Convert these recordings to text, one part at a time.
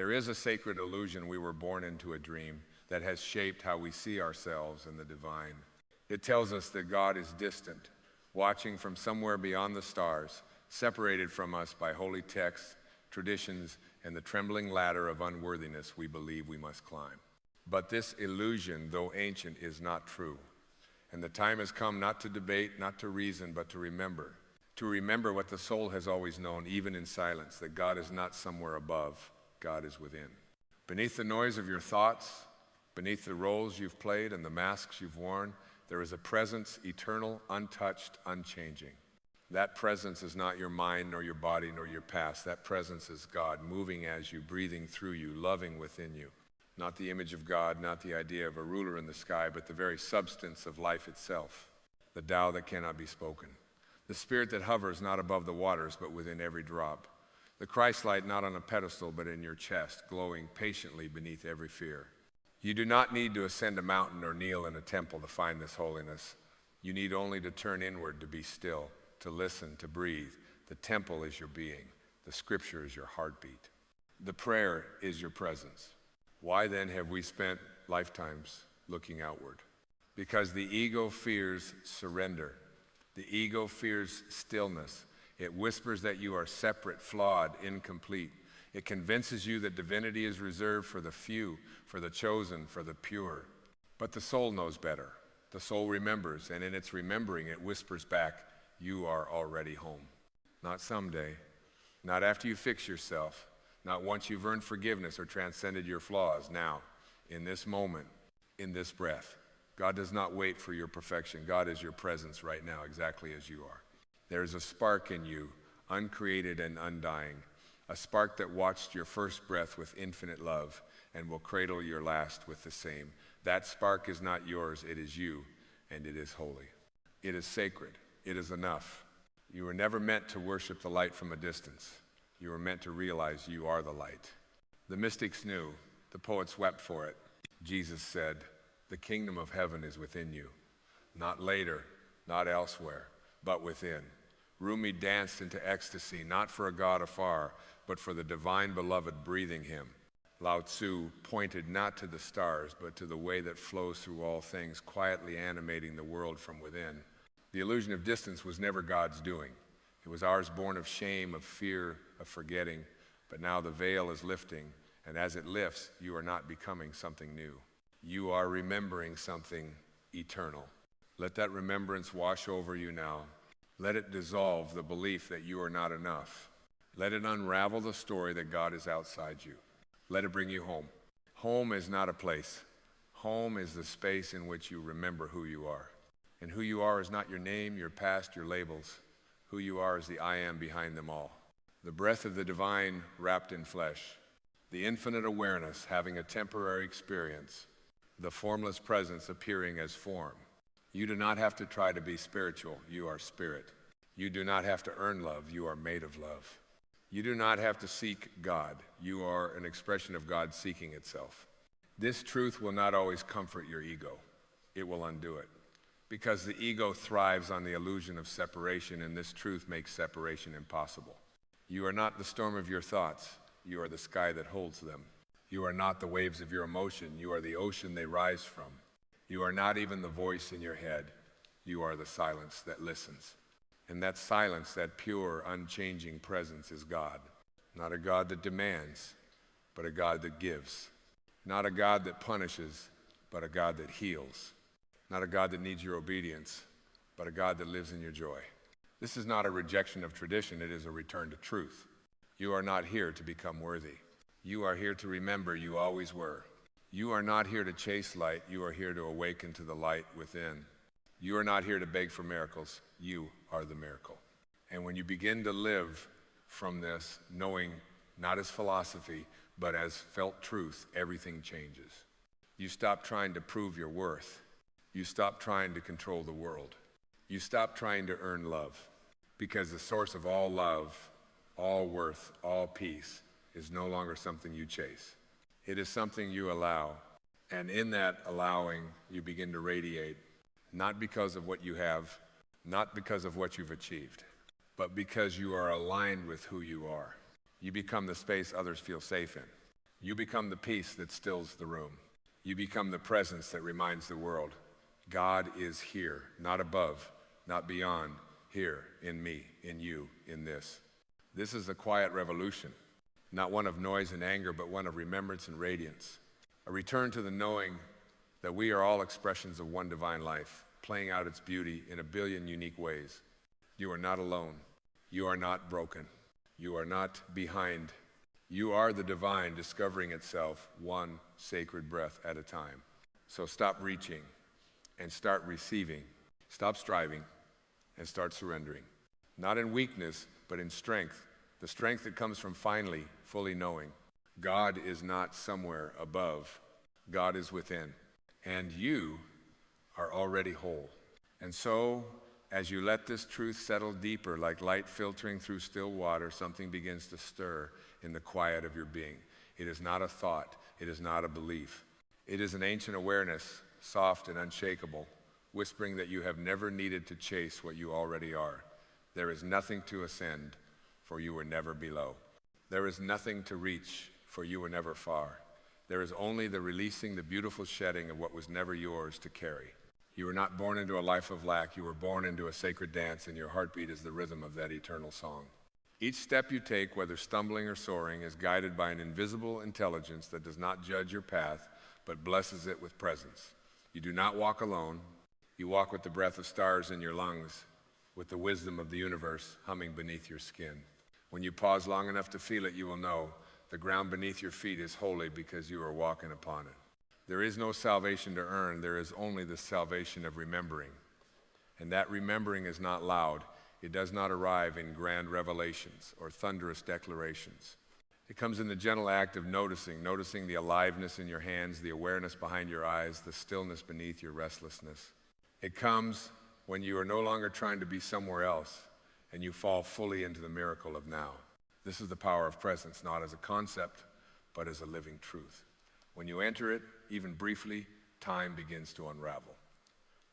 There is a sacred illusion we were born into a dream that has shaped how we see ourselves and the divine. It tells us that God is distant, watching from somewhere beyond the stars, separated from us by holy texts, traditions, and the trembling ladder of unworthiness we believe we must climb. But this illusion, though ancient, is not true. And the time has come not to debate, not to reason, but to remember. To remember what the soul has always known, even in silence, that God is not somewhere above, God is within. Beneath the noise of your thoughts, beneath the roles you've played and the masks you've worn, there is a presence eternal, untouched, unchanging. That presence is not your mind, nor your body, nor your past. That presence is God, moving as you, breathing through you, loving within you. Not the image of God, not the idea of a ruler in the sky, but the very substance of life itself, the Tao that cannot be spoken. The spirit that hovers not above the waters, but within every drop. The Christ light not on a pedestal, but in your chest, glowing patiently beneath every fear. You do not need to ascend a mountain or kneel in a temple to find this holiness. You need only to turn inward, to be still, to listen, to breathe. The temple is your being. The scripture is your heartbeat. The prayer is your presence. Why then have we spent lifetimes looking outward? Because the ego fears surrender. The ego fears stillness. It whispers that you are separate, flawed, incomplete. It convinces you that divinity is reserved for the few, for the chosen, for the pure. But the soul knows better. The soul remembers, and in its remembering, it whispers back, you are already home. Not someday, not after you fix yourself, not once you've earned forgiveness or transcended your flaws. Now, in this moment, in this breath. God does not wait for your perfection. God is your presence right now, exactly as you are. There is a spark in you, uncreated and undying, a spark that watched your first breath with infinite love and will cradle your last with the same. That spark is not yours, it is you, and it is holy. It is sacred. It is enough. You were never meant to worship the light from a distance. You were meant to realize you are the light. The mystics knew. The poets wept for it. Jesus said, the kingdom of heaven is within you. Not later, not elsewhere, but within. Rumi danced into ecstasy, not for a God afar, but for the divine beloved breathing him. Lao Tzu pointed not to the stars, but to the way that flows through all things, quietly animating the world from within. The illusion of distance was never God's doing. It was ours born of shame, of fear, of forgetting. But now the veil is lifting, and as it lifts, you are not becoming something new. You are remembering something eternal. Let that remembrance wash over you now. Let it dissolve the belief that you are not enough. Let it unravel the story that God is outside you. Let it bring you home. Home is not a place. Home is the space in which you remember who you are. And who you are is not your name, your past, your labels. Who you are is the I am behind them all. The breath of the divine wrapped in flesh. The infinite awareness having a temporary experience. The formless presence appearing as form. You do not have to try to be spiritual. You are spirit. You do not have to earn love. You are made of love. You do not have to seek God. You are an expression of God seeking itself. This truth will not always comfort your ego. It will undo it. Because the ego thrives on the illusion of separation, and this truth makes separation impossible. You are not the storm of your thoughts. You are the sky that holds them. You are not the waves of your emotion. You are the ocean they rise from. You are not even the voice in your head. You are the silence that listens. And that silence, that pure, unchanging presence is God. Not a God that demands, but a God that gives. Not a God that punishes, but a God that heals. Not a God that needs your obedience, but a God that lives in your joy. This is not a rejection of tradition. It is a return to truth. You are not here to become worthy. You are here to remember you always were. You are not here to chase light. You are here to awaken to the light within. You are not here to beg for miracles. You are the miracle. And when you begin to live from this, knowing not as philosophy, but as felt truth, everything changes. You stop trying to prove your worth. You stop trying to control the world. You stop trying to earn love, because the source of all love, all worth, all peace is no longer something you chase. It is something you allow, and in that allowing, you begin to radiate, not because of what you have, not because of what you've achieved, but because you are aligned with who you are. You become the space others feel safe in. You become the peace that stills the room. You become the presence that reminds the world, God is here, not above, not beyond, here in me, in you, in this. This is a quiet revolution, not one of noise and anger, but one of remembrance and radiance. A return to the knowing that we are all expressions of one divine life, playing out its beauty in a billion unique ways. You are not alone. You are not broken. You are not behind. You are the divine discovering itself one sacred breath at a time. So stop reaching and start receiving. Stop striving and start surrendering. Not in weakness, but in strength. The strength that comes from finally, fully knowing. God is not somewhere above. God is within. And you are already whole. And so, as you let this truth settle deeper, like light filtering through still water, something begins to stir in the quiet of your being. It is not a thought. It is not a belief. It is an ancient awareness, soft and unshakable, whispering that you have never needed to chase what you already are. There is nothing to ascend, for you were never below. There is nothing to reach, for you were never far. There is only the releasing, the beautiful shedding of what was never yours to carry. You were not born into a life of lack. You were born into a sacred dance, and your heartbeat is the rhythm of that eternal song. Each step you take, whether stumbling or soaring, is guided by an invisible intelligence that does not judge your path, but blesses it with presence. You do not walk alone. You walk with the breath of stars in your lungs, with the wisdom of the universe humming beneath your skin. When you pause long enough to feel it, you will know the ground beneath your feet is holy because you are walking upon it. There is no salvation to earn. There is only the salvation of remembering. And that remembering is not loud. It does not arrive in grand revelations or thunderous declarations. It comes in the gentle act of noticing the aliveness in your hands, the awareness behind your eyes, the stillness beneath your restlessness. It comes when you are no longer trying to be somewhere else and you fall fully into the miracle of now. This is the power of presence, not as a concept, but as a living truth. When you enter it, even briefly, time begins to unravel.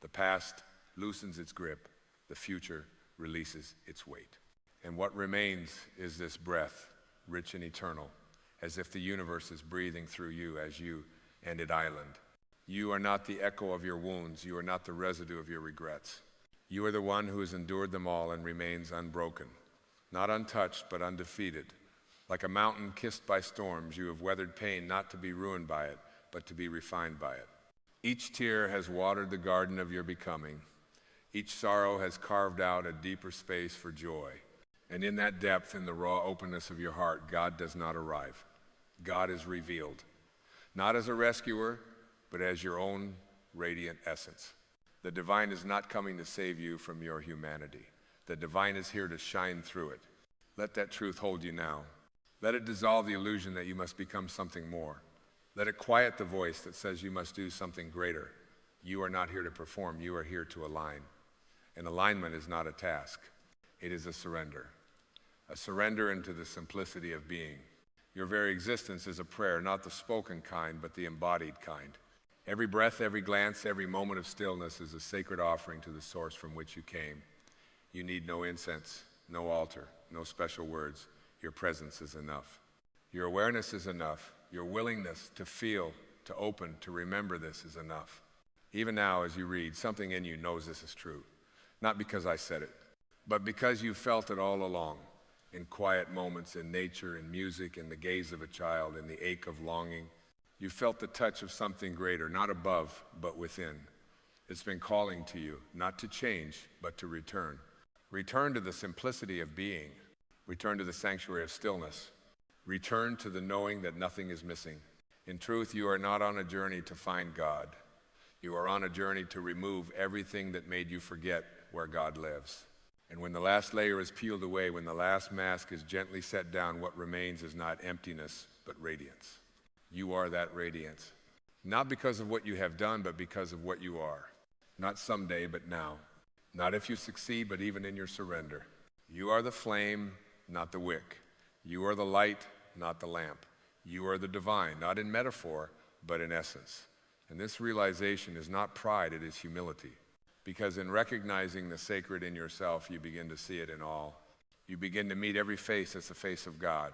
The past loosens its grip. The future releases its weight. And what remains is this breath, rich and eternal, as if the universe is breathing through you as you and it island. You are not the echo of your wounds. You are not the residue of your regrets. You are the one who has endured them all and remains unbroken, not untouched, but undefeated. Like a mountain kissed by storms, you have weathered pain not to be ruined by it, but to be refined by it. Each tear has watered the garden of your becoming. Each sorrow has carved out a deeper space for joy. And in that depth, in the raw openness of your heart, God does not arrive. God is revealed, not as a rescuer, but as your own radiant essence. The divine is not coming to save you from your humanity. The divine is here to shine through it. Let that truth hold you now. Let it dissolve the illusion that you must become something more. Let it quiet the voice that says you must do something greater. You are not here to perform. You are here to align. And alignment is not a task. It is a surrender into the simplicity of being. Your very existence is a prayer, not the spoken kind, but the embodied kind. Every breath, every glance, every moment of stillness is a sacred offering to the source from which you came. You need no incense, no altar, no special words. Your presence is enough. Your awareness is enough. Your willingness to feel, to open, to remember this is enough. Even now, as you read, something in you knows this is true. Not because I said it, but because you felt it all along, in quiet moments, in nature, in music, in the gaze of a child, in the ache of longing. You felt the touch of something greater, not above, but within. It's been calling to you, not to change, but to return. Return to the simplicity of being. Return to the sanctuary of stillness. Return to the knowing that nothing is missing. In truth, you are not on a journey to find God. You are on a journey to remove everything that made you forget where God lives. And when the last layer is peeled away, when the last mask is gently set down, what remains is not emptiness, but radiance. You are that radiance. Not because of what you have done, but because of what you are. Not someday, but now. Not if you succeed, but even in your surrender. You are the flame, not the wick. You are the light, not the lamp. You are the divine, not in metaphor, but in essence. And this realization is not pride, it is humility. Because in recognizing the sacred in yourself, you begin to see it in all. You begin to meet every face as the face of God.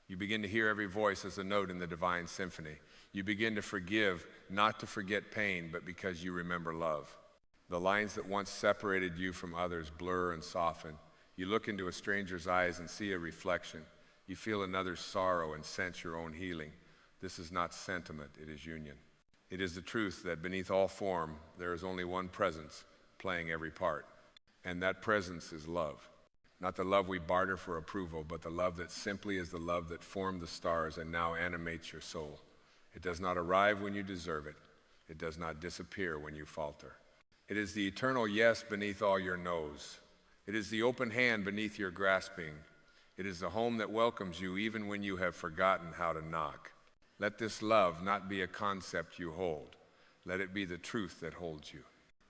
You begin to hear every voice as a note in the divine symphony. You begin to forgive, not to forget pain, but because you remember love. The lines that once separated you from others blur and soften. You look into a stranger's eyes and see a reflection. You feel another's sorrow and sense your own healing. This is not sentiment, it is union. It is the truth that beneath all form, there is only one presence playing every part. And that presence is love. Not the love we barter for approval, but the love that simply is the love that formed the stars and now animates your soul. It does not arrive when you deserve it. It does not disappear when you falter. It is the eternal yes beneath all your no's. It is the open hand beneath your grasping. It is the home that welcomes you even when you have forgotten how to knock. Let this love not be a concept you hold. Let it be the truth that holds you.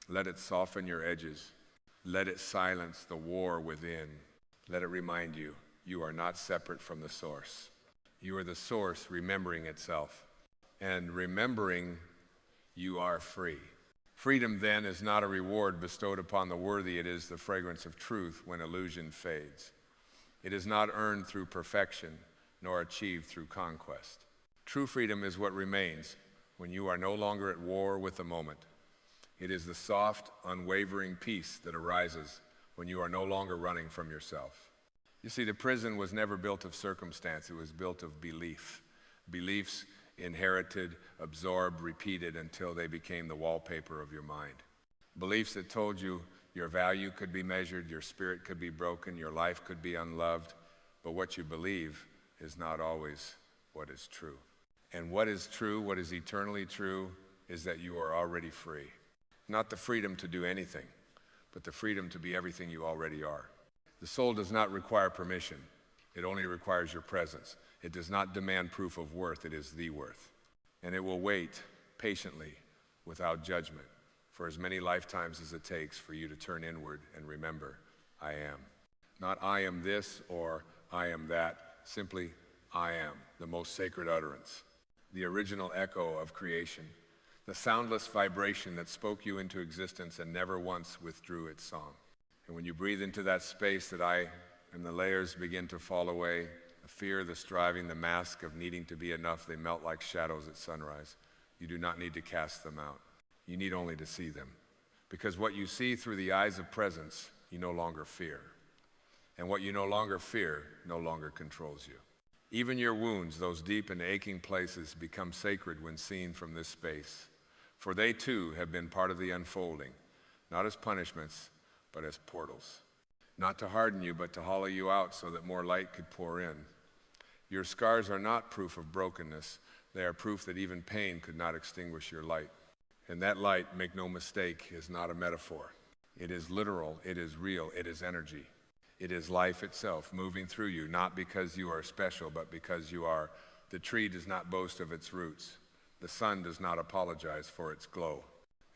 Let it soften your edges. Let it silence the war within. Let it remind you, you are not separate from the source. You are the source remembering itself. And remembering, you are free. Freedom, then, is not a reward bestowed upon the worthy. It is the fragrance of truth when illusion fades. It is not earned through perfection, nor achieved through conquest. True freedom is what remains when you are no longer at war with the moment. It is the soft, unwavering peace that arises when you are no longer running from yourself. You see, the prison was never built of circumstance. It was built of belief. Beliefs inherited, absorbed, repeated until they became the wallpaper of your mind. Beliefs that told you your value could be measured, your spirit could be broken, your life could be unloved, but what you believe is not always what is true. And what is true, what is eternally true, is that you are already free. Not the freedom to do anything, but the freedom to be everything you already are. The soul does not require permission. It only requires your presence. It does not demand proof of worth. It is the worth. And it will wait patiently without judgment for as many lifetimes as it takes for you to turn inward and remember, I am. Not I am this or I am that, simply I am, the most sacred utterance, the original echo of creation, the soundless vibration that spoke you into existence and never once withdrew its song. And when you breathe into that space that I and the layers begin to fall away, the fear, the striving, the mask of needing to be enough, they melt like shadows at sunrise. You do not need to cast them out. You need only to see them. Because what you see through the eyes of presence, you no longer fear. And what you no longer fear no longer controls you. Even your wounds, those deep and aching places, become sacred when seen from this space. For they too have been part of the unfolding, not as punishments, but as portals. Not to harden you, but to hollow you out so that more light could pour in. Your scars are not proof of brokenness. They are proof that even pain could not extinguish your light. And that light, make no mistake, is not a metaphor. It is literal, it is real, it is energy. It is life itself moving through you, not because you are special, but because you are. The tree does not boast of its roots. The sun does not apologize for its glow.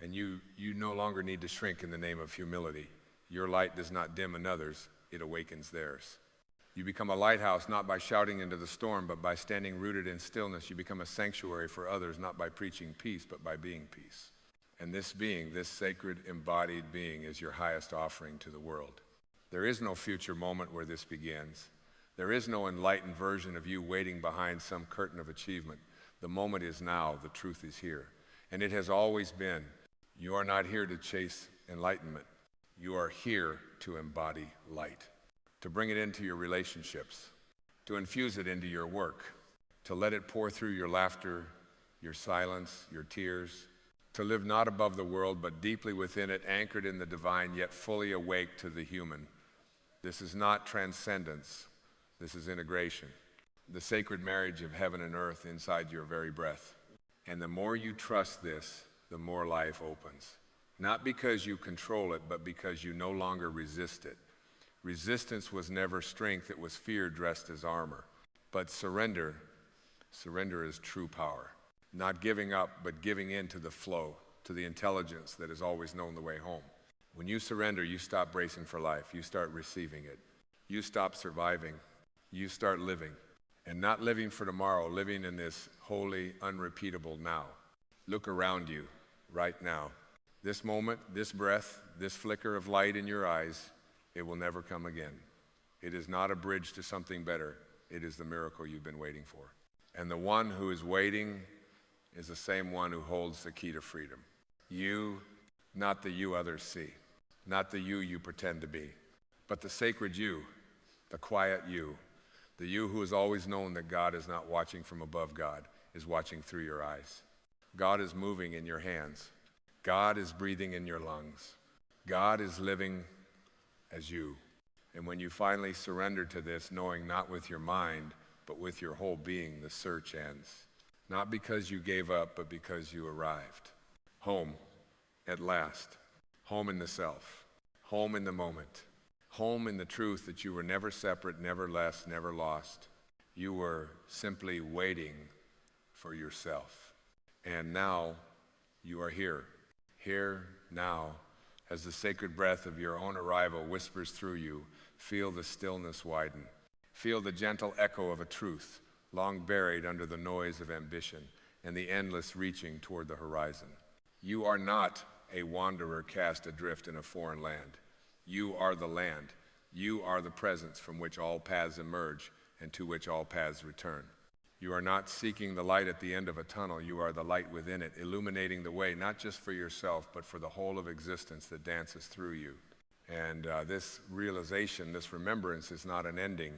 And you no longer need to shrink in the name of humility. Your light does not dim another's, it awakens theirs. You become a lighthouse not by shouting into the storm, but by standing rooted in stillness. You become a sanctuary for others, not by preaching peace, but by being peace. And this being, this sacred embodied being, is your highest offering to the world. There is no future moment where this begins. There is no enlightened version of you waiting behind some curtain of achievement. The moment is now, the truth is here. And it has always been. You are not here to chase enlightenment. You are here to embody light, to bring it into your relationships, to infuse it into your work, to let it pour through your laughter, your silence, your tears, to live not above the world, but deeply within it, anchored in the divine, yet fully awake to the human. This is not transcendence. This is integration, the sacred marriage of heaven and earth inside your very breath. And the more you trust this, the more life opens. Not because you control it, but because you no longer resist it. Resistance was never strength, it was fear dressed as armor. But surrender is true power. Not giving up, but giving in to the flow, to the intelligence that has always known the way home. When you surrender, you stop bracing for life. You start receiving it. You stop surviving. You start living. And not living for tomorrow, living in this holy, unrepeatable now. Look around you right now. This moment, this breath, this flicker of light in your eyes, it will never come again. It is not a bridge to something better. it is the miracle you've been waiting for. And the one who is waiting is the same one who holds the key to freedom. You, not the you others see, not the you pretend to be, but the sacred you, the quiet you, the you who has always known that God is not watching from above God, is watching through your eyes. God is moving in your hands. God is breathing in your lungs. God is living as you. And when you finally surrender to this, knowing not with your mind, but with your whole being, the search ends. Not because you gave up, but because you arrived. Home, at last. Home in the self. Home in the moment. Home in the truth that you were never separate, never less, never lost. You were simply waiting for yourself. And now you are here. Here, now, as the sacred breath of your own arrival whispers through you, feel the stillness widen. Feel the gentle echo of a truth, long buried under the noise of ambition and the endless reaching toward the horizon. You are not a wanderer cast adrift in a foreign land. You are the land. You are the presence from which all paths emerge and to which all paths return. You are not seeking the light at the end of a tunnel. You are the light within it, illuminating the way, not just for yourself, but for the whole of existence that dances through you. And this realization, this remembrance is not an ending.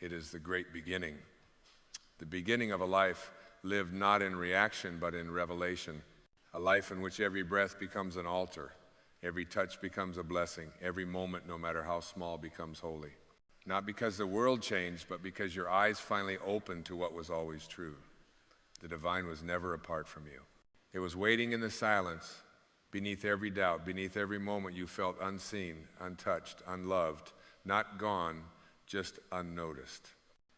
It is the great beginning. The beginning of a life lived not in reaction, but in revelation. A life in which every breath becomes an altar. Every touch becomes a blessing. Every moment, no matter how small, becomes holy. Not because the world changed, but because your eyes finally opened to what was always true. The divine was never apart from you. It was waiting in the silence, beneath every doubt, beneath every moment you felt unseen, untouched, unloved, not gone, just unnoticed.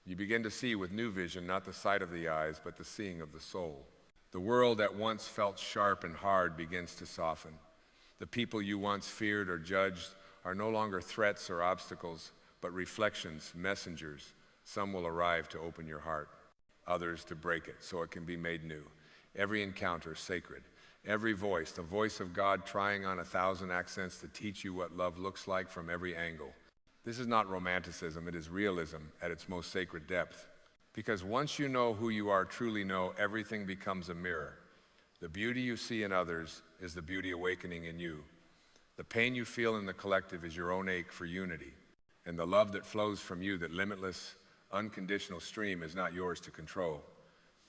You begin to see with new vision, not the sight of the eyes, but the seeing of the soul. The world that once felt sharp and hard begins to soften. The people you once feared or judged are no longer threats or obstacles, but reflections, messengers. Some will arrive to open your heart, others to break it so it can be made new. Every encounter sacred. Every voice, the voice of God trying on 1,000 accents to teach you what love looks like from every angle. This is not romanticism, it is realism at its most sacred depth. Because once you know who you are, truly know, everything becomes a mirror. The beauty you see in others is the beauty awakening in you. The pain you feel in the collective is your own ache for unity. And the love that flows from you, that limitless, unconditional stream, is not yours to control.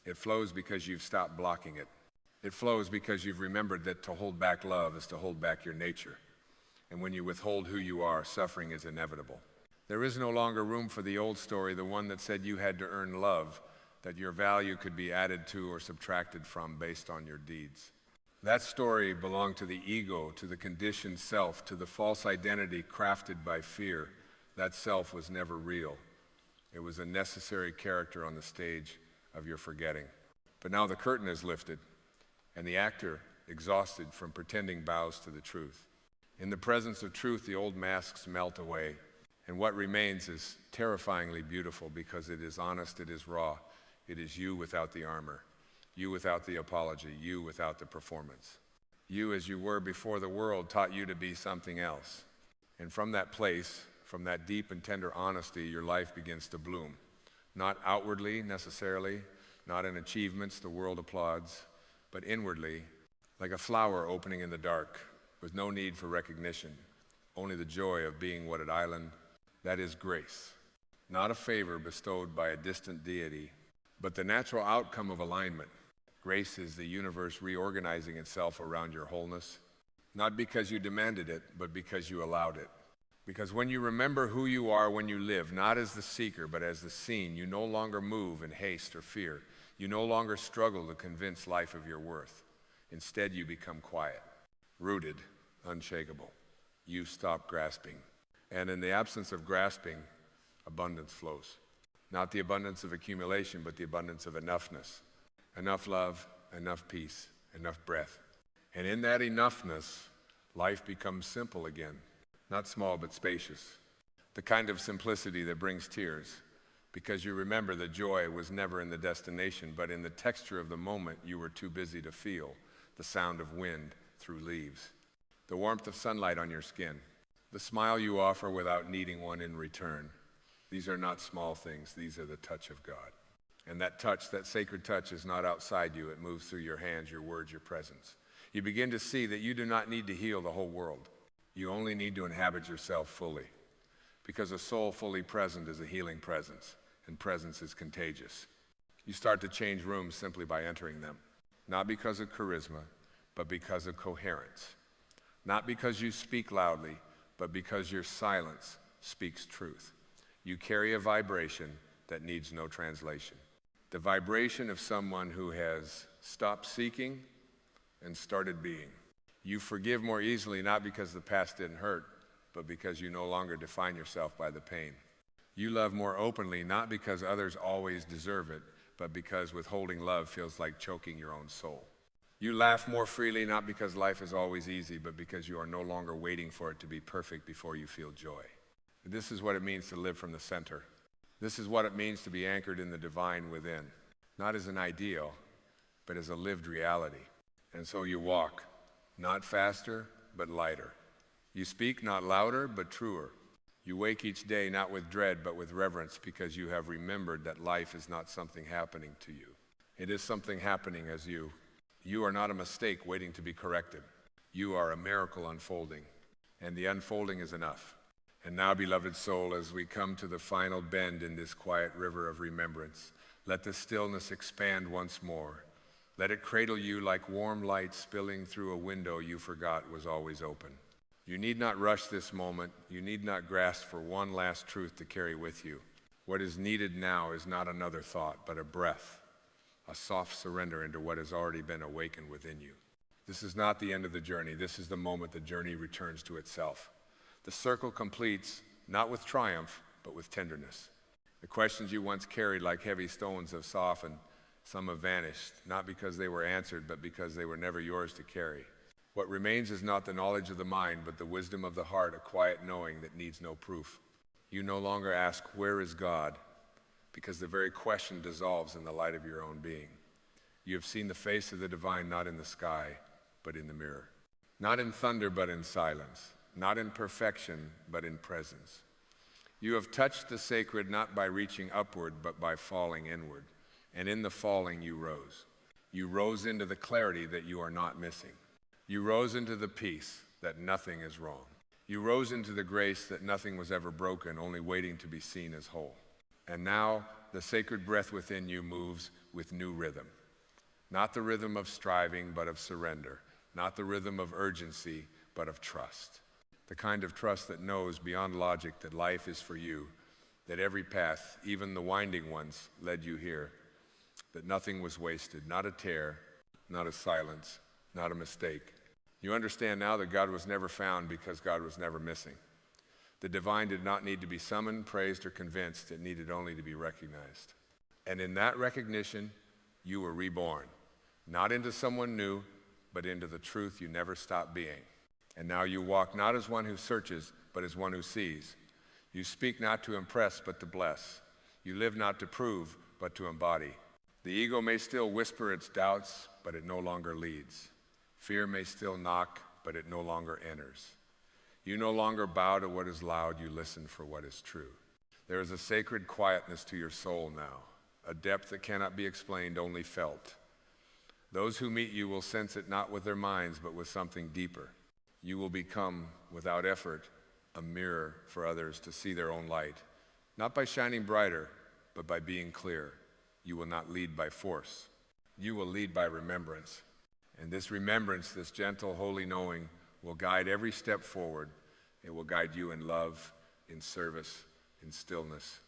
It flows because you've stopped blocking it. It flows because you've remembered that to hold back love is to hold back your nature. And when you withhold who you are, suffering is inevitable. There is no longer room for the old story, the one that said you had to earn love, that your value could be added to or subtracted from based on your deeds. That story belonged to the ego, to the conditioned self, to the false identity crafted by fear. That self was never real. It was a necessary character on the stage of your forgetting. But now the curtain is lifted, and the actor, exhausted from pretending, bows to the truth. In the presence of truth, the old masks melt away, and what remains is terrifyingly beautiful because it is honest, it is raw. It is you without the armor, you without the apology, you without the performance. You as you were before the world taught you to be something else. And from that place, from that deep and tender honesty, your life begins to bloom. Not outwardly necessarily, not in achievements the world applauds, but inwardly, like a flower opening in the dark, with no need for recognition, only the joy of being what an island. That is grace, not a favor bestowed by a distant deity, but the natural outcome of alignment. Grace is the universe reorganizing itself around your wholeness, not because you demanded it, but because you allowed it. Because when you remember who you are when you live, not as the seeker, but as the seen, you no longer move in haste or fear. You no longer struggle to convince life of your worth. Instead, you become quiet, rooted, unshakable. You stop grasping. And in the absence of grasping, abundance flows. Not the abundance of accumulation, but the abundance of enoughness. Enough love, enough peace, enough breath. And in that enoughness, life becomes simple again. Not small, but spacious. The kind of simplicity that brings tears, because you remember the joy was never in the destination, but in the texture of the moment you were too busy to feel, the sound of wind through leaves, the warmth of sunlight on your skin, the smile you offer without needing one in return, These are not small things. These are the touch of God. And that touch, that sacred touch, is not outside you. It moves through your hands, your words, your presence. You begin to see that you do not need to heal the whole world. You only need to inhabit yourself fully. Because a soul fully present is a healing presence, and presence is contagious. You start to change rooms simply by entering them. Not because of charisma, but because of coherence. Not because you speak loudly, but because your silence speaks truth. You carry a vibration that needs no translation. The vibration of someone who has stopped seeking and started being. You forgive more easily, not because the past didn't hurt, but because you no longer define yourself by the pain. You love more openly, not because others always deserve it, but because withholding love feels like choking your own soul. You laugh more freely, not because life is always easy, but because you are no longer waiting for it to be perfect before you feel joy. This is what it means to live from the center. This is what it means to be anchored in the divine within, not as an ideal, but as a lived reality. And so you walk, not faster, but lighter. You speak not louder, but truer. You wake each day not with dread, but with reverence, because you have remembered that life is not something happening to you. It is something happening as you. You are not a mistake waiting to be corrected. You are a miracle unfolding, and the unfolding is enough. And now, beloved soul, as we come to the final bend in this quiet river of remembrance, let the stillness expand once more. Let it cradle you like warm light spilling through a window you forgot was always open. You need not rush this moment. You need not grasp for one last truth to carry with you. What is needed now is not another thought, but a breath, a soft surrender into what has already been awakened within you. This is not the end of the journey. This is the moment the journey returns to itself. The circle completes, not with triumph, but with tenderness. The questions you once carried like heavy stones have softened. Some have vanished, not because they were answered, but because they were never yours to carry. What remains is not the knowledge of the mind, but the wisdom of the heart, a quiet knowing that needs no proof. You no longer ask, "Where is God?" because the very question dissolves in the light of your own being. You have seen the face of the divine not in the sky, but in the mirror. Not in thunder, but in silence. Not in perfection, but in presence. You have touched the sacred not by reaching upward, but by falling inward. And in the falling, you rose. You rose into the clarity that you are not missing. You rose into the peace that nothing is wrong. You rose into the grace that nothing was ever broken, only waiting to be seen as whole. And now, the sacred breath within you moves with new rhythm. Not the rhythm of striving, but of surrender. Not the rhythm of urgency, but of trust. The kind of trust that knows beyond logic that life is for you, that every path, even the winding ones, led you here, that nothing was wasted, not a tear, not a silence, not a mistake. You understand now that God was never found because God was never missing. The divine did not need to be summoned, praised, or convinced. It needed only to be recognized. And in that recognition, you were reborn, not into someone new, but into the truth you never stopped being. And now you walk not as one who searches, but as one who sees. You speak not to impress, but to bless. You live not to prove, but to embody. The ego may still whisper its doubts, but it no longer leads. Fear may still knock, but it no longer enters. You no longer bow to what is loud, you listen for what is true. There is a sacred quietness to your soul now, a depth that cannot be explained, only felt. Those who meet you will sense it not with their minds, but with something deeper. You will become, without effort, a mirror for others to see their own light, not by shining brighter, but by being clear. You will not lead by force. You will lead by remembrance. And this remembrance, this gentle, holy knowing, will guide every step forward. It will guide you in love, in service, in stillness.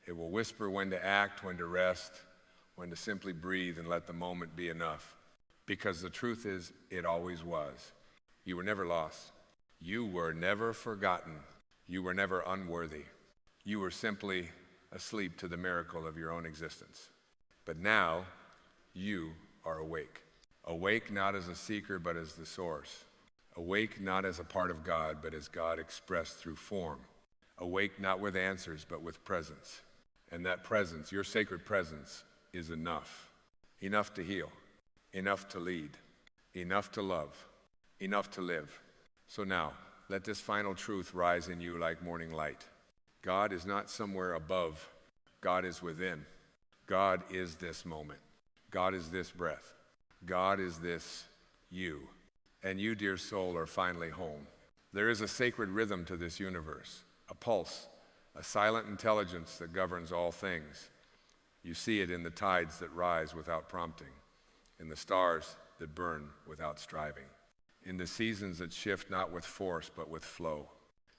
It will whisper when to act, when to rest, when to simply breathe and let the moment be enough. Because the truth is, it always was. You were never lost. You were never forgotten. You were never unworthy. You were simply asleep to the miracle of your own existence. But now, you are awake. Awake not as a seeker, but as the source. Awake not as a part of God, but as God expressed through form. Awake not with answers, but with presence. And that presence, your sacred presence, is enough. Enough to heal. Enough to lead. Enough to love. Enough to live. So now, let this final truth rise in you like morning light. God is not somewhere above. God is within. God is this moment. God is this breath. God is this you. And you, dear soul, are finally home. There is a sacred rhythm to this universe, a pulse, a silent intelligence that governs all things. You see it in the tides that rise without prompting, in the stars that burn without striving, in the seasons that shift not with force but with flow.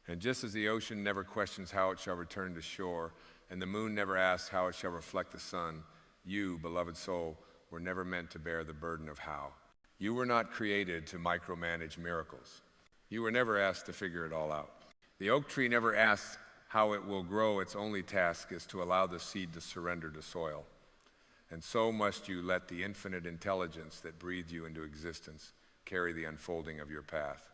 And just as the ocean never questions how it shall return to shore, and the moon never asks how it shall reflect the sun, you, beloved soul, were never meant to bear the burden of how. You were not created to micromanage miracles. You were never asked to figure it all out. The oak tree never asks how it will grow. Its only task is to allow the seed to surrender to soil. And so must you let the infinite intelligence that breathed you into existence carry the unfolding of your path.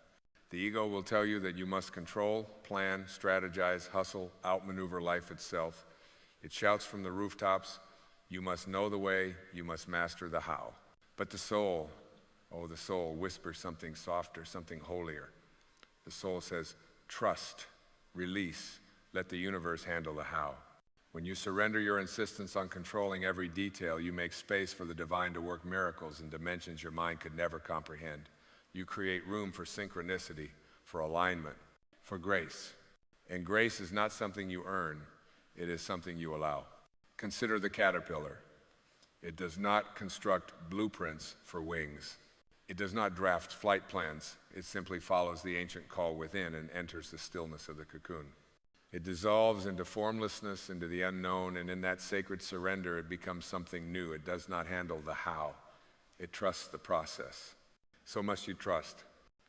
The ego will tell you that you must control, plan, strategize, hustle, outmaneuver life itself. It shouts from the rooftops, you must know the way, you must master the how. But the soul, the soul whispers something softer, something holier. The soul says, trust, release, let the universe handle the how. When you surrender your insistence on controlling every detail, you make space for the divine to work miracles in dimensions your mind could never comprehend. You create room for synchronicity, for alignment, for grace. And grace is not something you earn, it is something you allow. Consider the caterpillar. It does not construct blueprints for wings. It does not draft flight plans. It simply follows the ancient call within and enters the stillness of the cocoon. It dissolves into formlessness, into the unknown, and in that sacred surrender, it becomes something new. It does not handle the how. It trusts the process. So must you trust.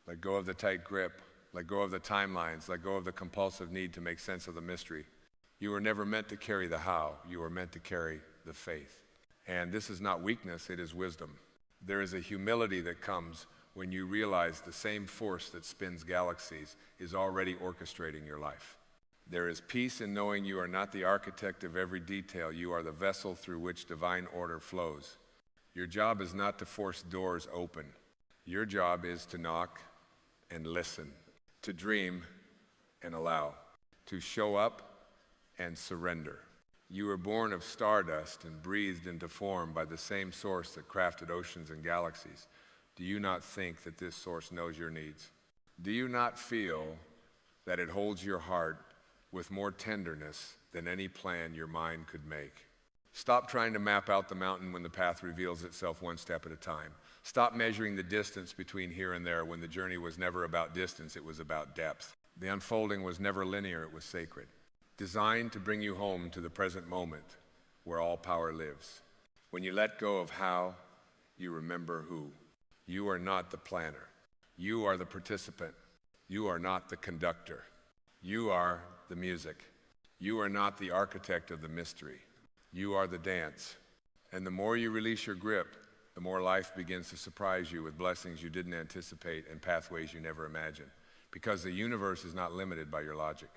Let go of the tight grip. Let go of the timelines. Let go of the compulsive need to make sense of the mystery. You were never meant to carry the how. You were meant to carry the faith. And this is not weakness, it is wisdom. There is a humility that comes when you realize the same force that spins galaxies is already orchestrating your life. There is peace in knowing you are not the architect of every detail. You are the vessel through which divine order flows. Your job is not to force doors open. Your job is to knock and listen, to dream and allow, to show up and surrender. You were born of stardust and breathed into form by the same source that crafted oceans and galaxies. Do you not think that this source knows your needs? Do you not feel that it holds your heart with more tenderness than any plan your mind could make? Stop trying to map out the mountain when the path reveals itself one step at a time. Stop measuring the distance between here and there when the journey was never about distance, it was about depth. The unfolding was never linear, it was sacred. Designed to bring you home to the present moment where all power lives. When you let go of how, you remember who. You are not the planner. You are the participant. You are not the conductor. You are the music. You are not the architect of the mystery. You are the dance. And the more you release your grip, the more life begins to surprise you with blessings you didn't anticipate and pathways you never imagined. Because the universe is not limited by your logic.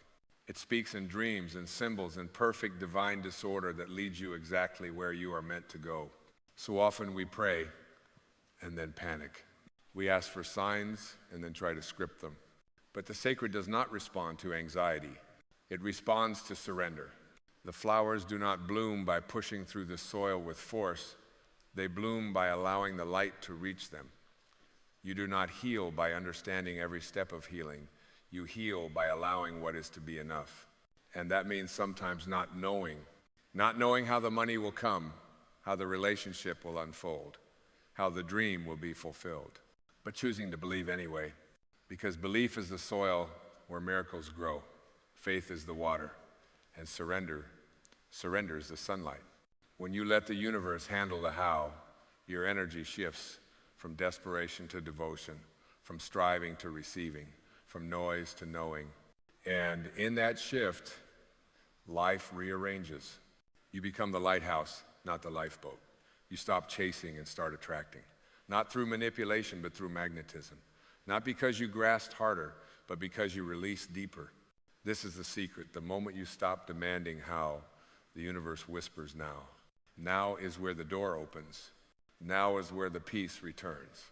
It speaks in dreams and symbols in perfect divine disorder that leads you exactly where you are meant to go. So often we pray and then panic. We ask for signs and then try to script them. But the sacred does not respond to anxiety. It responds to surrender. The flowers do not bloom by pushing through the soil with force. They bloom by allowing the light to reach them. You do not heal by understanding every step of healing. You heal by allowing what is to be enough. And that means sometimes not knowing how the money will come, how the relationship will unfold, how the dream will be fulfilled, but choosing to believe anyway, because belief is the soil where miracles grow, faith is the water, and surrender is the sunlight. When you let the universe handle the how, your energy shifts from desperation to devotion, from striving to receiving, from noise to knowing. And in that shift, life rearranges. You become the lighthouse, not the lifeboat. You stop chasing and start attracting. Not through manipulation, but through magnetism. Not because you grasped harder, but because you released deeper. This is the secret. The moment you stop demanding how, the universe whispers now. Now is where the door opens. Now is where the peace returns.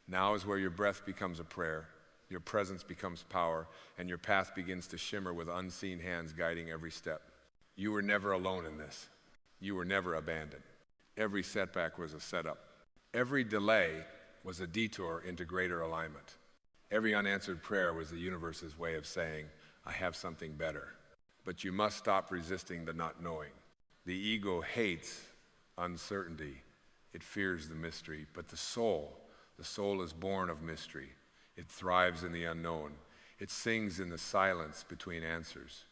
Now is where your breath becomes a prayer. Your presence becomes power, and your path begins to shimmer with unseen hands guiding every step. You were never alone in this. You were never abandoned. Every setback was a setup. Every delay was a detour into greater alignment. Every unanswered prayer was the universe's way of saying, I have something better. But you must stop resisting the not knowing. The ego hates uncertainty. It fears the mystery. But the soul is born of mystery. It thrives in the unknown. It sings in the silence between answers.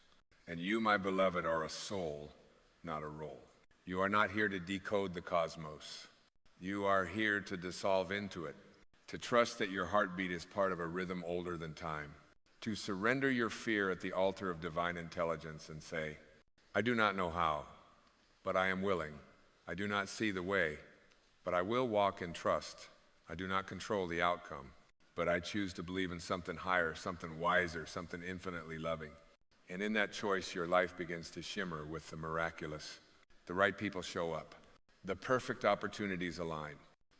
And you, my beloved, are a soul, not a role. You are not here to decode the cosmos. You are here to dissolve into it, to trust that your heartbeat is part of a rhythm older than time, to surrender your fear at the altar of divine intelligence and say, I do not know how, but I am willing. I do not see the way, but I will walk in trust. I do not control the outcome, but I choose to believe in something higher, something wiser, something infinitely loving. And in that choice, your life begins to shimmer with the miraculous. The right people show up. The perfect opportunities align.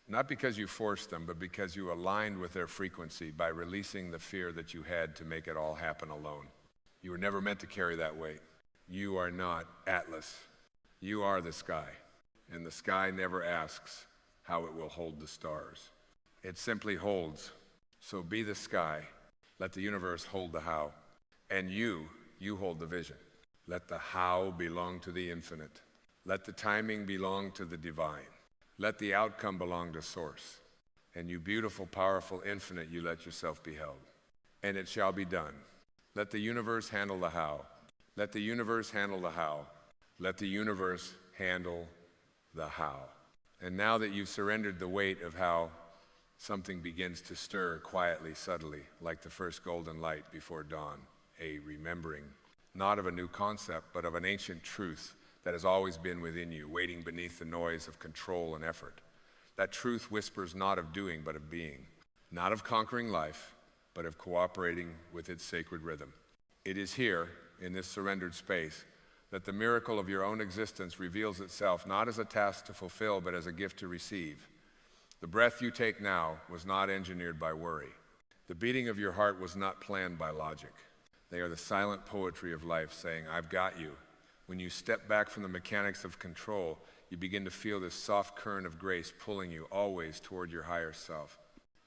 Not because you forced them, but because you aligned with their frequency by releasing the fear that you had to make it all happen alone. You were never meant to carry that weight. You are not Atlas. You are the sky. And the sky never asks how it will hold the stars. It simply holds. So be the sky. Let the universe hold the how. And you hold the vision. Let the how belong to the infinite. Let the timing belong to the divine. Let the outcome belong to source. And you beautiful, powerful infinite, you let yourself be held. And it shall be done. Let the universe handle the how. Let the universe handle the how. Let the universe handle the how. And now that you've surrendered the weight of how, something begins to stir quietly, subtly, like the first golden light before dawn, a remembering, not of a new concept, but of an ancient truth that has always been within you, waiting beneath the noise of control and effort. That truth whispers not of doing, but of being, not of conquering life, but of cooperating with its sacred rhythm. It is here, in this surrendered space, that the miracle of your own existence reveals itself not as a task to fulfill, but as a gift to receive. The breath you take now was not engineered by worry. The beating of your heart was not planned by logic. They are the silent poetry of life saying, I've got you. When you step back from the mechanics of control, you begin to feel this soft current of grace pulling you always toward your higher self.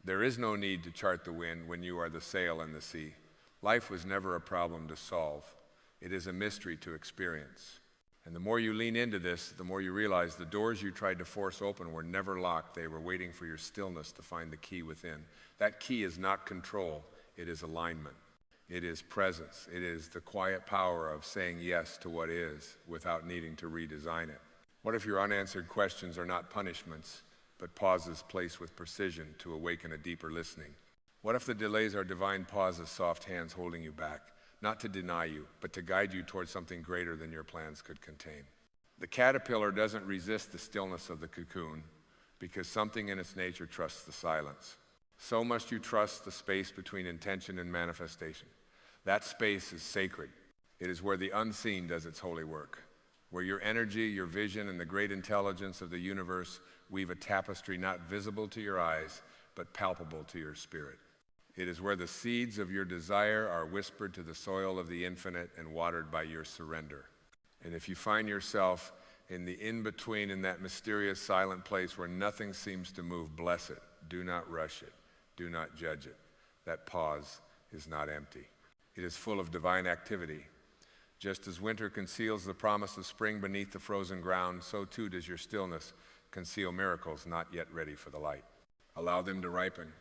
There is no need to chart the wind when you are the sail in the sea. Life was never a problem to solve. It is a mystery to experience. And the more you lean into this, the more you realize the doors you tried to force open were never locked. They were waiting for your stillness to find the key within. That key is not control, it is alignment. It is presence. It is the quiet power of saying yes to what is without needing to redesign it. What if your unanswered questions are not punishments, but pauses placed with precision to awaken a deeper listening? What if the delays are divine pauses, soft hands holding you back, not to deny you, but to guide you towards something greater than your plans could contain? The caterpillar doesn't resist the stillness of the cocoon because something in its nature trusts the silence. So must you trust the space between intention and manifestation. That space is sacred. It is where the unseen does its holy work, where your energy, your vision, and the great intelligence of the universe weave a tapestry not visible to your eyes, but palpable to your spirit. It is where the seeds of your desire are whispered to the soil of the infinite and watered by your surrender. And if you find yourself in the in-between, in that mysterious silent place where nothing seems to move, bless it. Do not rush it. Do not judge it. That pause is not empty. It is full of divine activity. Just as winter conceals the promise of spring beneath the frozen ground, so too does your stillness conceal miracles not yet ready for the light. Allow them to ripen.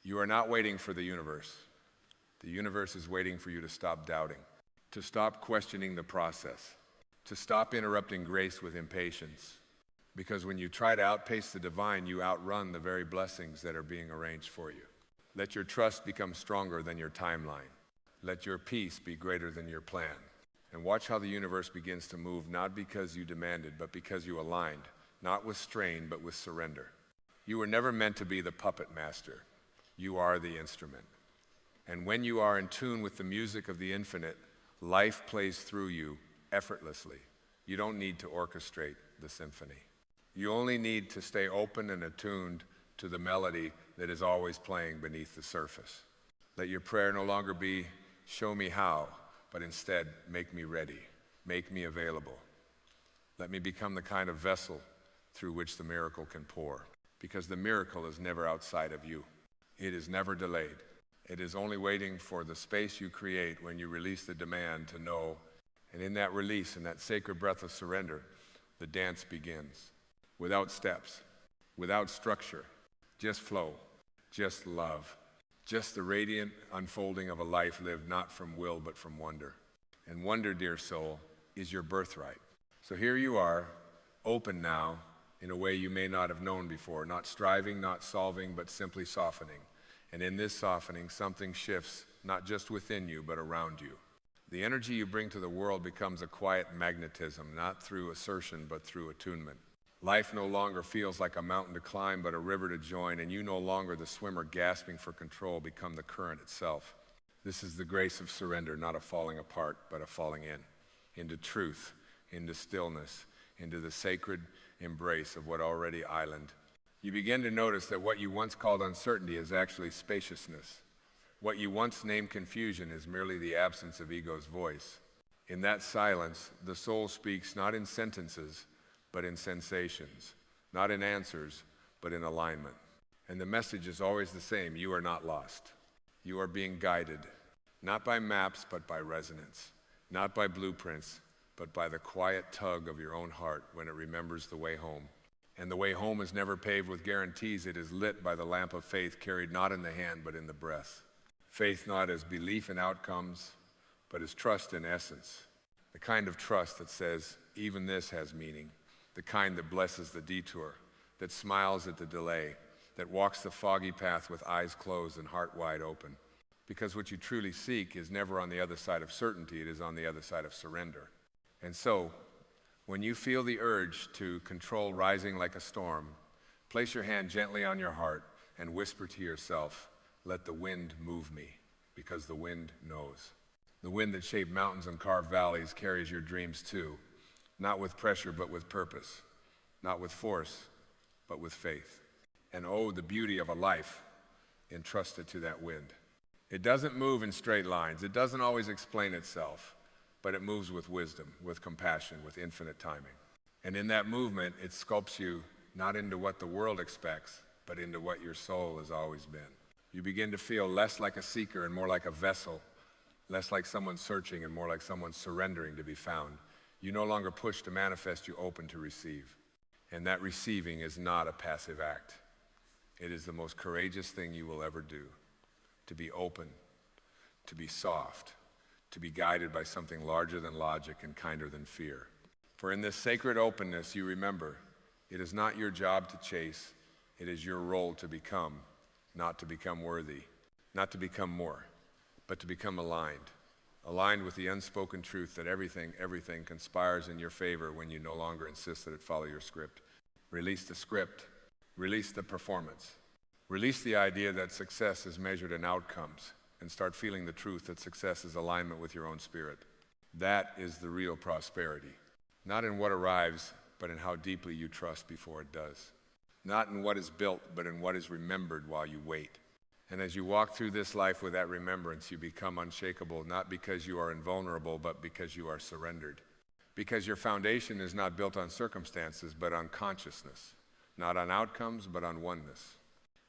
You are not waiting for the universe. The universe is waiting for you to stop doubting, to stop questioning the process, to stop interrupting grace with impatience. Because when you try to outpace the divine, you outrun the very blessings that are being arranged for you. Let your trust become stronger than your timeline. Let your peace be greater than your plan. And watch how the universe begins to move, not because you demanded, but because you aligned, not with strain, but with surrender. You were never meant to be the puppet master. You are the instrument. And when you are in tune with the music of the infinite, life plays through you effortlessly. You don't need to orchestrate the symphony. You only need to stay open and attuned to the melody that is always playing beneath the surface. Let your prayer no longer be, show me how, but instead, make me ready, make me available. Let me become the kind of vessel through which the miracle can pour, because the miracle is never outside of you. It is never delayed. It is only waiting for the space you create when you release the demand to know, and in that release, in that sacred breath of surrender, the dance begins. Without steps, without structure, just flow, just love, just the radiant unfolding of a life lived not from will but from wonder. And wonder, dear soul, is your birthright. So here you are, open now in a way you may not have known before, not striving, not solving, but simply softening. And in this softening, something shifts, not just within you, but around you. The energy you bring to the world becomes a quiet magnetism, not through assertion, but through attunement. Life no longer feels like a mountain to climb, but a river to join, and you no longer the swimmer gasping for control, become the current itself. This is the grace of surrender, not a falling apart, but a falling into truth, into stillness, into the sacred embrace of what already island. You begin to notice that what you once called uncertainty is actually spaciousness. What you once named confusion is merely the absence of ego's voice. In that silence, the soul speaks not in sentences, but in sensations, not in answers, but in alignment. And the message is always the same: you are not lost. You are being guided, not by maps, but by resonance, not by blueprints, but by the quiet tug of your own heart when it remembers the way home. And the way home is never paved with guarantees. It is lit by the lamp of faith carried not in the hand, but in the breath. Faith not as belief in outcomes, but as trust in essence. The kind of trust that says, even this has meaning. The kind that blesses the detour, that smiles at the delay, that walks the foggy path with eyes closed and heart wide open. Because what you truly seek is never on the other side of certainty, it is on the other side of surrender. And so, when you feel the urge to control rising like a storm, place your hand gently on your heart and whisper to yourself, let the wind move me, because the wind knows. The wind that shaped mountains and carved valleys carries your dreams too, not with pressure but with purpose, not with force but with faith. And oh, the beauty of a life entrusted to that wind. It doesn't move in straight lines. It doesn't always explain itself, but it moves with wisdom, with compassion, with infinite timing. And in that movement, it sculpts you not into what the world expects, but into what your soul has always been. You begin to feel less like a seeker and more like a vessel, less like someone searching and more like someone surrendering to be found. You no longer push to manifest, you open to receive. And that receiving is not a passive act. It is the most courageous thing you will ever do, to be open, to be soft, to be guided by something larger than logic and kinder than fear. For in this sacred openness, you remember, it is not your job to chase, it is your role to become, not to become worthy, not to become more, but to become aligned with the unspoken truth that everything conspires in your favor when you no longer insist that it follow your script. Release the script, release the performance, release the idea that success is measured in outcomes, and start feeling the truth that success is alignment with your own spirit. That is the real prosperity. Not in what arrives, but in how deeply you trust before it does. Not in what is built, but in what is remembered while you wait. And as you walk through this life with that remembrance, you become unshakable, not because you are invulnerable, but because you are surrendered. Because your foundation is not built on circumstances, but on consciousness. Not on outcomes, but on oneness.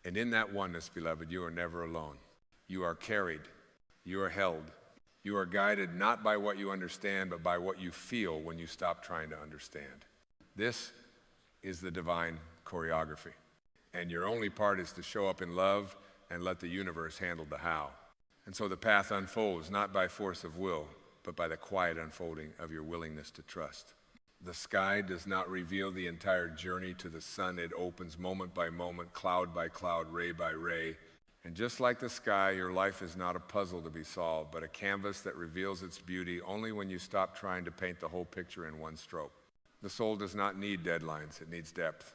And in that oneness, beloved, you are never alone. You are carried, you are held, you are guided not by what you understand, but by what you feel when you stop trying to understand. This is the divine choreography. And your only part is to show up in love and let the universe handle the how. And so the path unfolds not by force of will, but by the quiet unfolding of your willingness to trust. The sky does not reveal the entire journey to the sun. It opens moment by moment, cloud by cloud, ray by ray. And just like the sky, your life is not a puzzle to be solved, but a canvas that reveals its beauty only when you stop trying to paint the whole picture in one stroke. The soul does not need deadlines, it needs depth.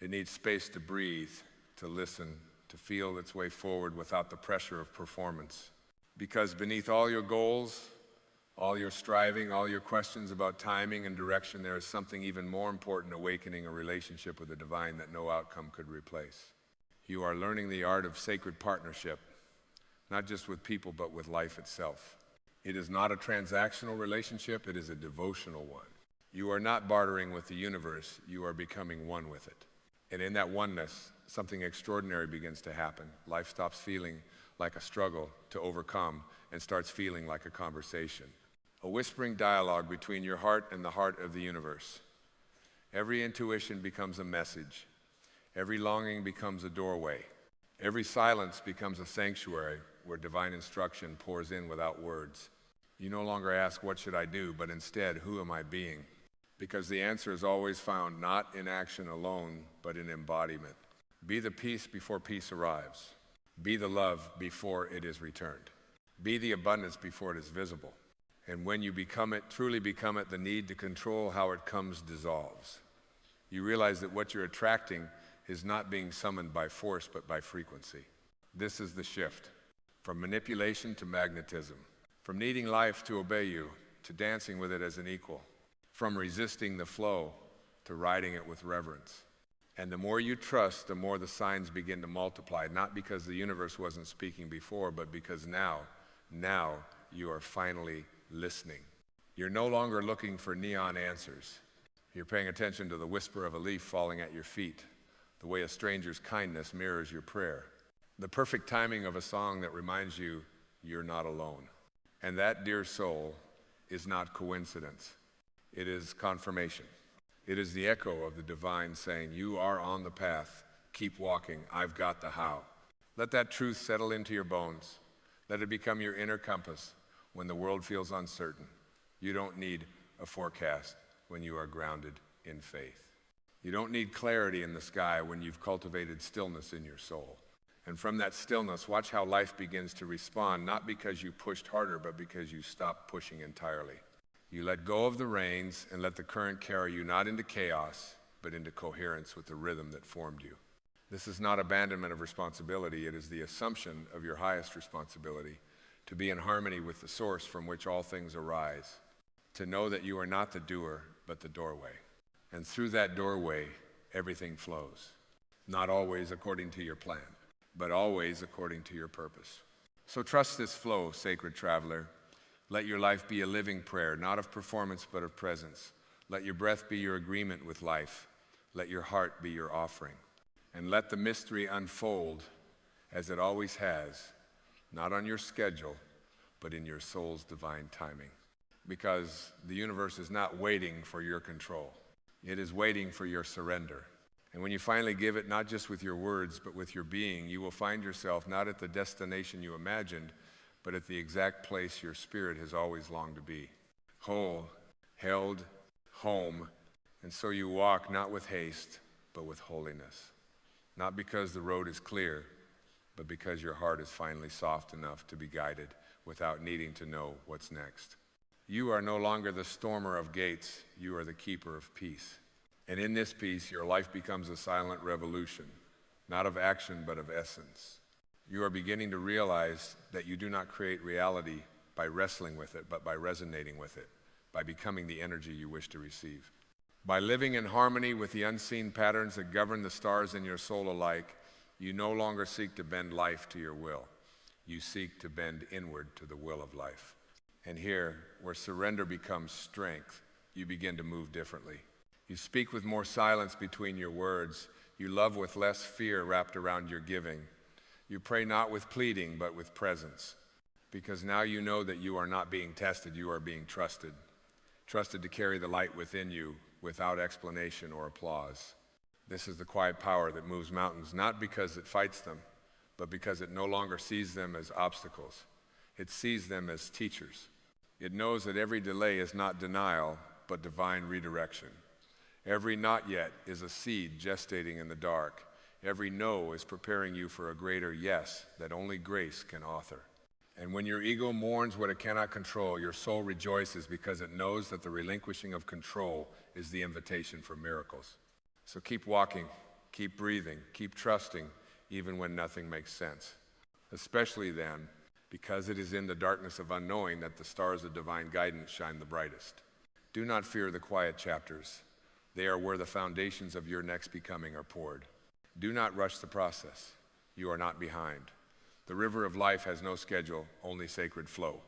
It needs space to breathe, to listen, to feel its way forward without the pressure of performance. Because beneath all your goals, all your striving, all your questions about timing and direction, there is something even more important, awakening a relationship with the divine that no outcome could replace. You are learning the art of sacred partnership, not just with people, but with life itself. It is not a transactional relationship, it is a devotional one. You are not bartering with the universe, you are becoming one with it. And in that oneness, something extraordinary begins to happen. Life stops feeling like a struggle to overcome and starts feeling like a conversation. A whispering dialogue between your heart and the heart of the universe. Every intuition becomes a message. Every longing becomes a doorway. Every silence becomes a sanctuary where divine instruction pours in without words. You no longer ask, what should I do? But instead, who am I being? Because the answer is always found not in action alone, but in embodiment. Be the peace before peace arrives. Be the love before it is returned. Be the abundance before it is visible. And when you become it, truly become it, the need to control how it comes dissolves. You realize that what you're attracting is not being summoned by force, but by frequency. This is the shift, from manipulation to magnetism, from needing life to obey you, to dancing with it as an equal, from resisting the flow to riding it with reverence. And the more you trust, the more the signs begin to multiply, not because the universe wasn't speaking before, but because now you are finally listening. You're no longer looking for neon answers. You're paying attention to the whisper of a leaf falling at your feet, the way a stranger's kindness mirrors your prayer, the perfect timing of a song that reminds you you're not alone. And that, dear soul, is not coincidence. It is confirmation. It is the echo of the divine saying, you are on the path. Keep walking. I've got the how. Let that truth settle into your bones. Let it become your inner compass when the world feels uncertain. You don't need a forecast when you are grounded in faith. You don't need clarity in the sky when you've cultivated stillness in your soul. And from that stillness, watch how life begins to respond, not because you pushed harder, but because you stopped pushing entirely. You let go of the reins and let the current carry you not into chaos, but into coherence with the rhythm that formed you. This is not abandonment of responsibility, it is the assumption of your highest responsibility, to be in harmony with the source from which all things arise, to know that you are not the doer, but the doorway. And through that doorway, everything flows. Not always according to your plan, but always according to your purpose. So trust this flow, sacred traveler. Let your life be a living prayer, not of performance, but of presence. Let your breath be your agreement with life. Let your heart be your offering. And let the mystery unfold as it always has, not on your schedule, but in your soul's divine timing. Because the universe is not waiting for your control. It is waiting for your surrender. And when you finally give it, not just with your words, but with your being, you will find yourself not at the destination you imagined, but at the exact place your spirit has always longed to be. Whole, held, home, and so you walk not with haste, but with holiness. Not because the road is clear, but because your heart is finally soft enough to be guided without needing to know what's next. You are no longer the stormer of gates, you are the keeper of peace. And in this peace, your life becomes a silent revolution, not of action, but of essence. You are beginning to realize that you do not create reality by wrestling with it, but by resonating with it, by becoming the energy you wish to receive. By living in harmony with the unseen patterns that govern the stars in your soul alike, you no longer seek to bend life to your will. You seek to bend inward to the will of life. And here, where surrender becomes strength, you begin to move differently. You speak with more silence between your words. You love with less fear wrapped around your giving. You pray not with pleading, but with presence. Because now you know that you are not being tested, you are being trusted. Trusted to carry the light within you without explanation or applause. This is the quiet power that moves mountains, not because it fights them, but because it no longer sees them as obstacles. It sees them as teachers. It knows that every delay is not denial, but divine redirection. Every not yet is a seed gestating in the dark. Every no is preparing you for a greater yes that only grace can author. And when your ego mourns what it cannot control, your soul rejoices because it knows that the relinquishing of control is the invitation for miracles. So keep walking, keep breathing, keep trusting, even when nothing makes sense. Especially then, because it is in the darkness of unknowing that the stars of divine guidance shine the brightest. Do not fear the quiet chapters. They are where the foundations of your next becoming are poured. Do not rush the process. You are not behind. The river of life has no schedule, only sacred flow.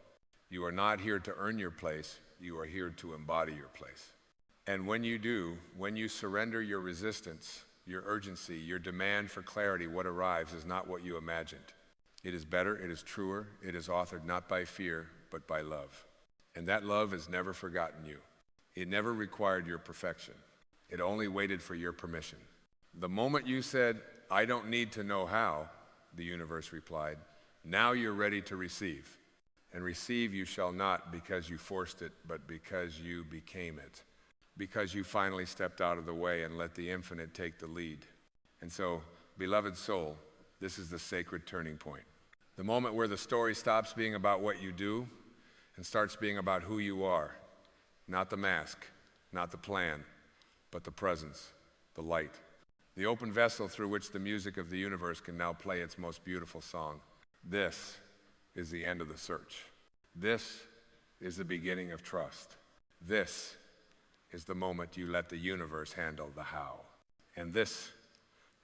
You are not here to earn your place, you are here to embody your place. And when you do, when you surrender your resistance, your urgency, your demand for clarity, what arrives is not what you imagined. It is better, it is truer, it is authored not by fear, but by love. And that love has never forgotten you. It never required your perfection. It only waited for your permission. The moment you said, "I don't need to know how," the universe replied, "now you're ready to receive. And receive you shall not because you forced it, but because you became it. Because you finally stepped out of the way and let the infinite take the lead." And so, beloved soul, this is the sacred turning point. The moment where the story stops being about what you do and starts being about who you are. Not the mask, not the plan, but the presence, the light. The open vessel through which the music of the universe can now play its most beautiful song. This is the end of the search. This is the beginning of trust. This is the moment you let the universe handle the how. And this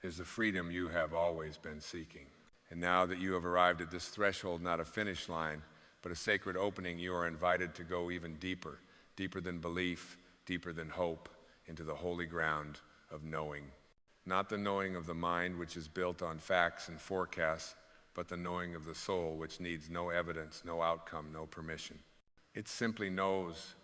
is the freedom you have always been seeking. And now that you have arrived at this threshold, not a finish line, but a sacred opening, you are invited to go even deeper, deeper than belief, deeper than hope, into the holy ground of knowing. Not the knowing of the mind, which is built on facts and forecasts, but the knowing of the soul, which needs no evidence, no outcome, no permission. It simply knows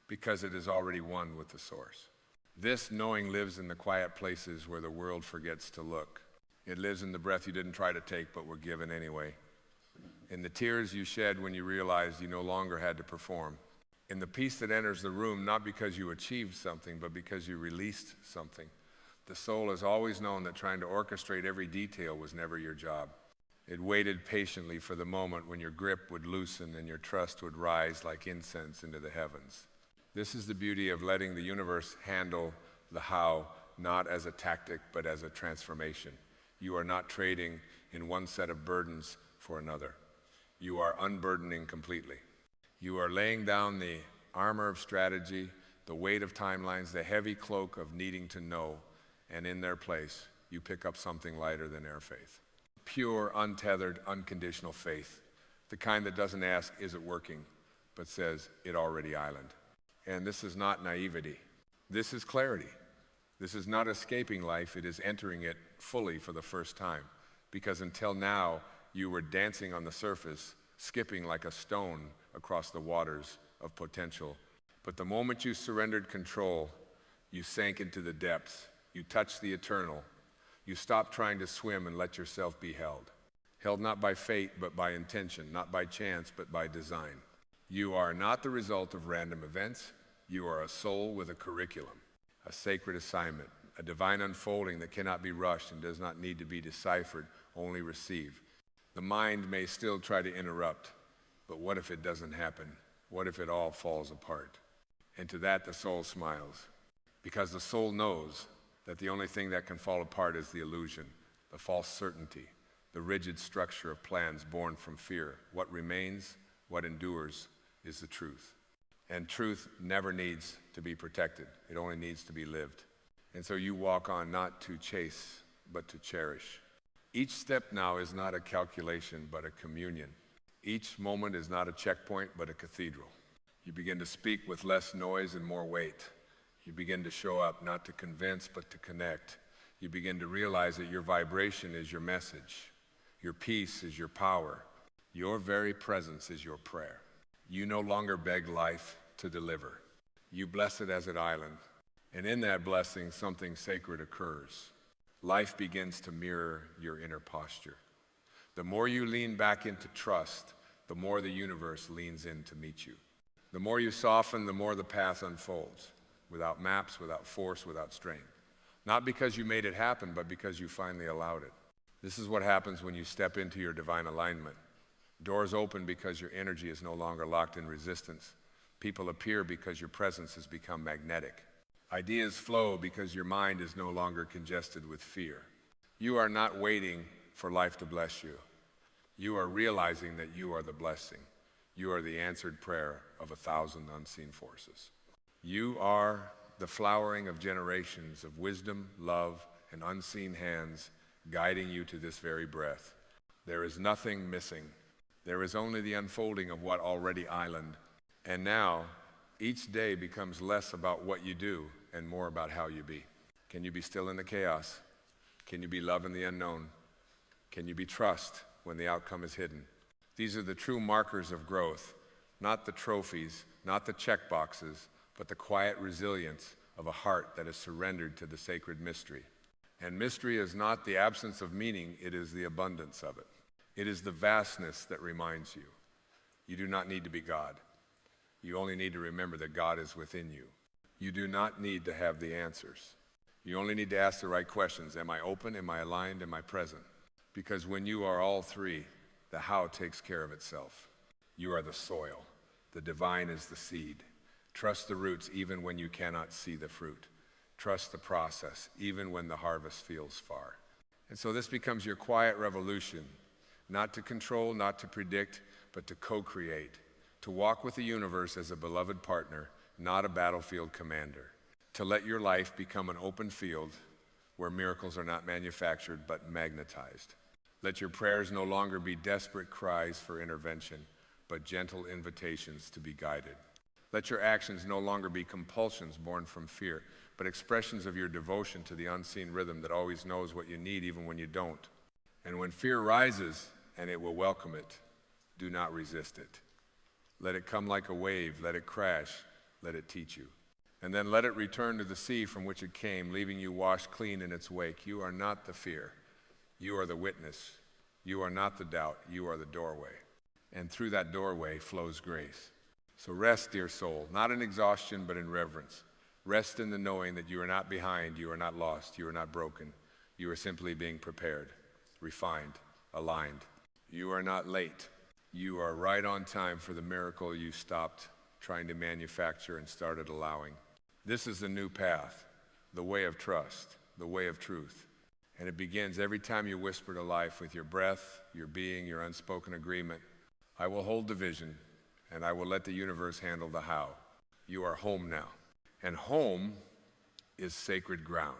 because it is already one with the source. This knowing lives in the quiet places where the world forgets to look. It lives in the breath you didn't try to take but were given anyway. In the tears you shed when you realized you no longer had to perform. In the peace that enters the room, not because you achieved something, but because you released something. The soul has always known that trying to orchestrate every detail was never your job. It waited patiently for the moment when your grip would loosen and your trust would rise like incense into the heavens. This is the beauty of letting the universe handle the how, not as a tactic, but as a transformation. You are not trading in one set of burdens for another. You are unburdening completely. You are laying down the armor of strategy, the weight of timelines, the heavy cloak of needing to know, and in their place, you pick up something lighter than air faith. Pure, untethered, unconditional faith. The kind that doesn't ask, is it working, but says, it already island. And this is not naivety. This is clarity. This is not escaping life, it is entering it fully for the first time. Because until now, you were dancing on the surface, skipping like a stone across the waters of potential. But the moment you surrendered control, you sank into the depths. You touched the eternal. You stopped trying to swim and let yourself be held. Held not by fate, but by intention, not by chance, but by design. You are not the result of random events. You are a soul with a curriculum, a sacred assignment, a divine unfolding that cannot be rushed and does not need to be deciphered, only received. The mind may still try to interrupt, but what if it doesn't happen? What if it all falls apart? And to that the soul smiles, because the soul knows that the only thing that can fall apart is the illusion, the false certainty, the rigid structure of plans born from fear. What remains, what endures, is the truth. And truth never needs to be protected. It only needs to be lived. And so you walk on not to chase, but to cherish. Each step now is not a calculation, but a communion. Each moment is not a checkpoint, but a cathedral. You begin to speak with less noise and more weight. You begin to show up not to convince, but to connect. You begin to realize that your vibration is your message. Your peace is your power. Your very presence is your prayer. You no longer beg life to deliver. You bless it as an island. And in that blessing, something sacred occurs. Life begins to mirror your inner posture. The more you lean back into trust, the more the universe leans in to meet you. The more you soften, the more the path unfolds. Without maps, without force, without strength. Not because you made it happen, but because you finally allowed it. This is what happens when you step into your divine alignment. Doors open because your energy is no longer locked in resistance. People appear because your presence has become magnetic. Ideas flow because your mind is no longer congested with fear. You are not waiting for life to bless you. You are realizing that you are the blessing. You are the answered prayer of 1,000 unseen forces. You are the flowering of generations of wisdom, love, and unseen hands guiding you to this very breath. There is nothing missing. There is only the unfolding of what already island. And now, each day becomes less about what you do and more about how you be. Can you be still in the chaos? Can you be love in the unknown? Can you be trust when the outcome is hidden? These are the true markers of growth, not the trophies, not the check boxes, but the quiet resilience of a heart that is surrendered to the sacred mystery. And mystery is not the absence of meaning, it is the abundance of it. It is the vastness that reminds you. You do not need to be God. You only need to remember that God is within you. You do not need to have the answers. You only need to ask the right questions. Am I open? Am I aligned? Am I present? Because when you are all three, the how takes care of itself. You are the soil. The divine is the seed. Trust the roots even when you cannot see the fruit. Trust the process even when the harvest feels far. And so this becomes your quiet revolution, not to control, not to predict, but to co-create, to walk with the universe as a beloved partner, not a battlefield commander, to let your life become an open field where miracles are not manufactured but magnetized. Let your prayers no longer be desperate cries for intervention, but gentle invitations to be guided. Let your actions no longer be compulsions born from fear, but expressions of your devotion to the unseen rhythm that always knows what you need even when you don't. And when fear rises, and it will welcome it, do not resist it. Let it come like a wave, let it crash, let it teach you. And then let it return to the sea from which it came, leaving you washed clean in its wake. You are not the fear. You are the witness. You are not the doubt. You are the doorway. And through that doorway flows grace. So rest, dear soul, not in exhaustion, but in reverence. Rest in the knowing that you are not behind, you are not lost, you are not broken. You are simply being prepared, refined, aligned. You are not late. You are right on time for the miracle you stopped trying to manufacture and started allowing. This is the new path, the way of trust, the way of truth. And it begins every time you whisper to life with your breath, your being, your unspoken agreement. I will hold the vision, and I will let the universe handle the how. You are home now. And home is sacred ground.